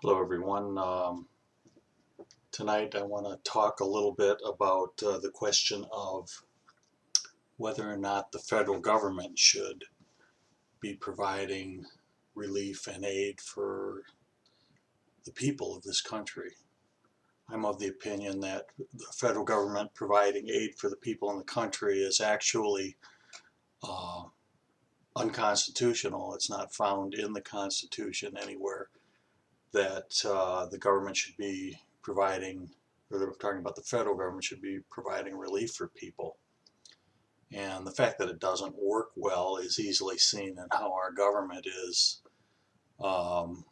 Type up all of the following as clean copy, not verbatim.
Hello everyone. Tonight I want to talk a little bit about the question of whether or not the federal government should be providing relief and aid for the people of this country. I'm of the opinion that the federal government providing aid for the people in the country is actually uh, unconstitutional. It's not found in the Constitution anywhere that the government should be providing, or they're talking about the federal government should be providing relief for people. And the fact that it doesn't work well is easily seen in how our government is um,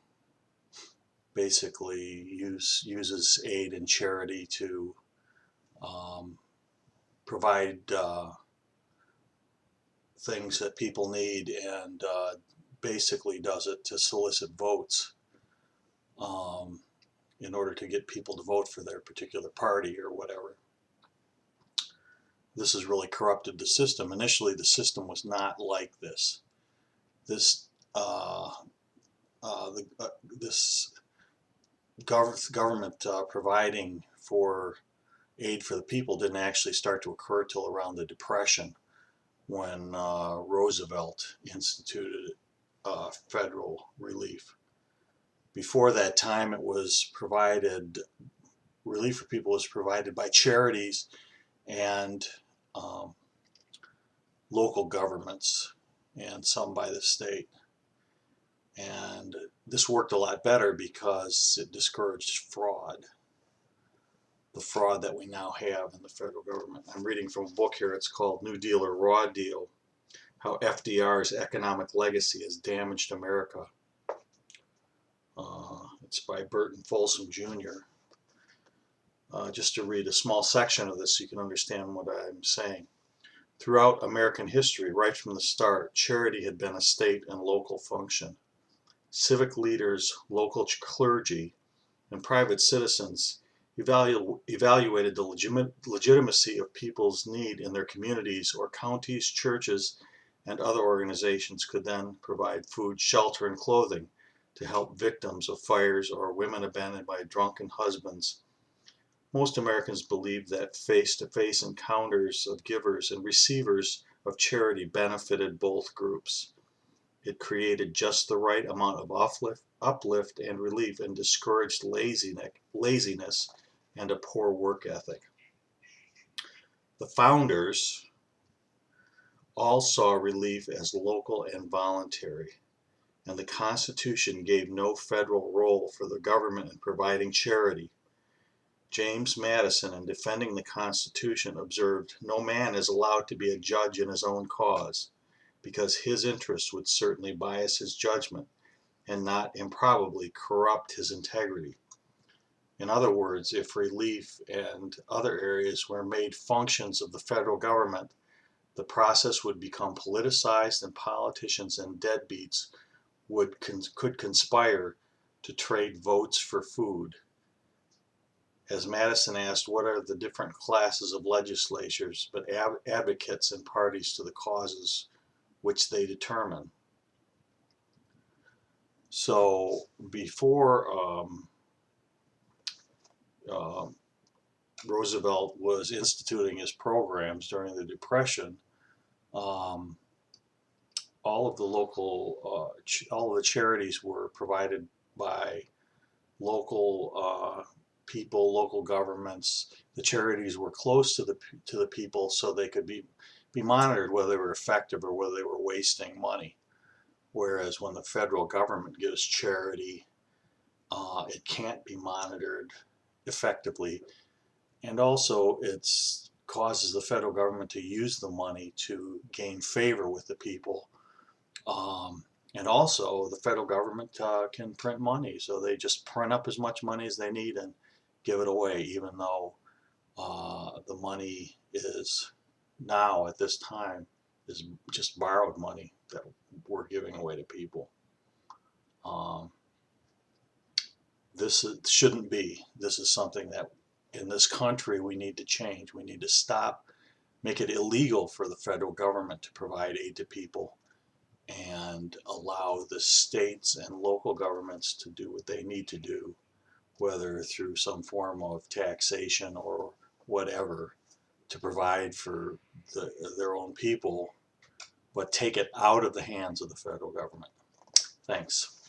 basically uses aid and charity to um, provide things that people need, and basically does it to solicit votes um, in order to get people to vote for their particular party or whatever. This has really corrupted the system. Initially, the system was not like this. This uh, this government providing for aid for the people didn't actually start to occur till around the Depression, when Roosevelt instituted federal relief. Before that time, it was provided relief for people was provided by charities and um, local governments, and some by the state. And this worked a lot better because it discouraged fraud, the fraud that we now have in the federal government. I'm reading from a book here. It's called New Deal or Raw Deal: How FDR's Economic Legacy Has Damaged America. It's by Burton Folsom Jr. Just to read a small section of this so you can understand what I'm saying. Throughout American history, right from the start, charity had been a state and local function. Civic leaders, local clergy, and private citizens evaluated the legitimacy of people's need in their communities, or counties, churches, and other organizations could then provide food, shelter, and clothing to help victims of fires or women abandoned by drunken husbands. Most Americans believed that face-to-face encounters of givers and receivers of charity benefited both groups. It created just the right amount of uplift and relief, and discouraged laziness and a poor work ethic. The founders all saw relief as local and voluntary, and the Constitution gave no federal role for the government in providing charity. James Madison, in defending the Constitution, observed, "No man is allowed to be a judge in his own cause, because his interests would certainly bias his judgment, and not improbably corrupt his integrity." In other words, if relief and other areas were made functions of the federal government, the process would become politicized, and politicians and deadbeats could conspire to trade votes for food. As Madison asked, what are the different classes of legislatures but advocates and parties to the causes which they determine? So before uh, Roosevelt was instituting his programs during the Depression, um, all of the all of the charities were provided by local people, local governments. The charities were close to the people, so they could be monitored whether they were effective or whether they were wasting money. Whereas when the federal government gives charity, it can't be monitored effectively, and also it causes the federal government to use the money to gain favor with the people. And also, the federal government can print money, so they just print up as much money as they need and give it away, even though the money is now, at this time, is just borrowed money that we're giving away to people. Um, this shouldn't be. This is something that in this country we need to change. We need to stop, make it illegal for the federal government to provide aid to people. and allow the states and local governments to do what they need to do, whether through some form of taxation or whatever, to provide for their own people, but take it out of the hands of the federal government. Thanks.